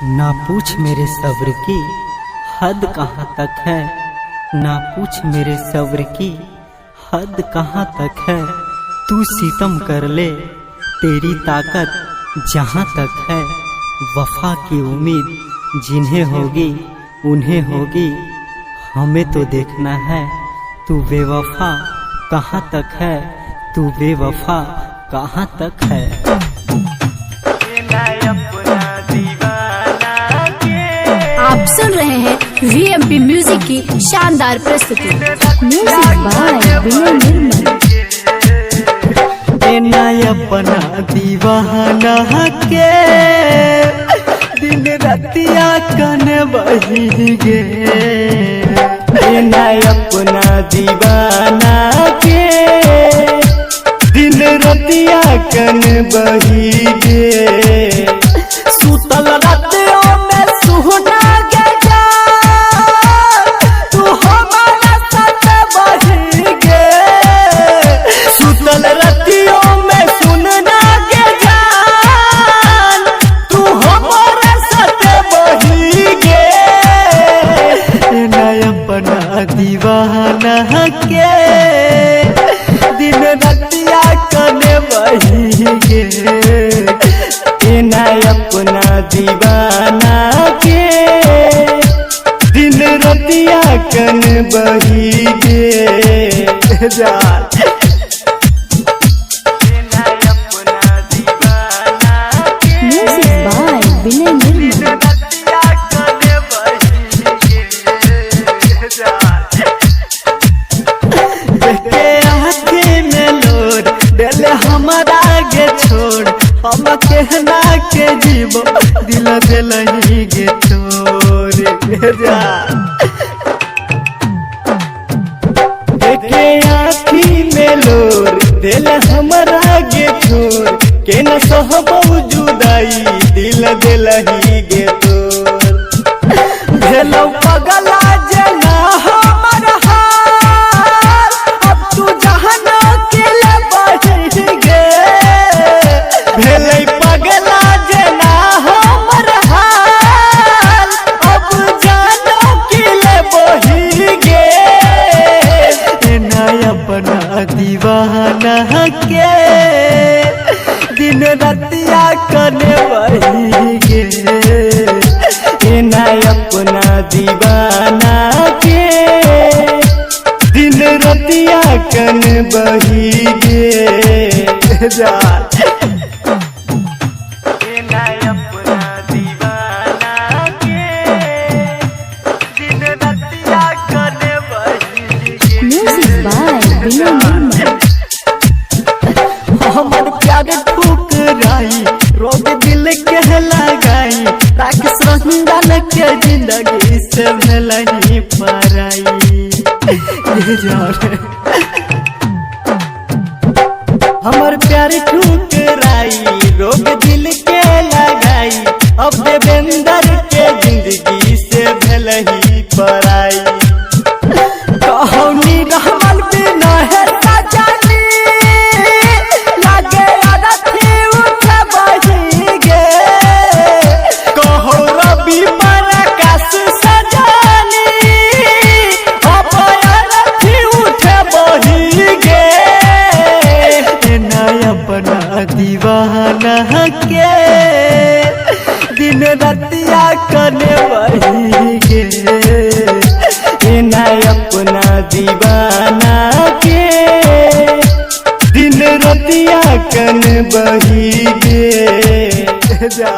ना पूछ मेरे सब्र की हद कहाँ तक है, ना पूछ मेरे सब्र की हद कहाँ तक है। तू सितम कर ले तेरी ताकत जहाँ तक है। वफा की उम्मीद जिन्हें होगी उन्हें होगी, हमें तो देखना है तू बेवफा कहाँ तक है, तू बेवफा कहाँ तक है। आप सुन रहे हैं VMP म्यूजिक की शानदार प्रस्तुति। म्यूजिक बाय विनय निर्मल। अपना दीवाना के दिन रतिया कन बही गे, अपना दीवाना के दिन रतिया कन बही गे। सुतल रातियों में सुहना गे जान, तू हमारा साथ बही गे। सुतल रातियों में सुनना गे जान, तू हमारा साथ बही गे। अपना दीवाना के दिन रतिया कने बही गे, अपना दीवाना के दिन रतिया कन बही गे जान। म्यूजिक बाय विनय निर्मल। हमारा गे छोड़ हम कहना के जीवो, दिल दिलही गे तोरे जा। देखे आँखी में लोर दिल हमारा गे छोड़, के न सहबो जुदाई दिल दिलही गे तोर। भेलो पगला जना हमर हाल, अब तू जहन के ले बही गे। भेलै पगला जना हमर हाल, अब जानो के ले बही गे। अपना दीवाना के दिन रतिया कने बही गे, अपना दीवाना के दिन रतिया कन बही गे जान। म्यूजिक बाय विनय निर्मल। हमर प्यार ठुकराई रोग दिल के लगाई, राकेश रंजन के जिंदगी से भलही पराई। हमर प्यार ठुकराई रोग दिल के लगाई, अब देवेंद्र के जिंदगी से भलही पराई। कहनी रहमन बिना है सजनी, लागे अरथी उठ बही गे। कहो रवि प्रकाश सजनी, अब अरथी उठ बही गे। अपना दीवाना के दिन रतिया कने बही गे, अपना दीवाना के दिन रतिया कन बही गे जा।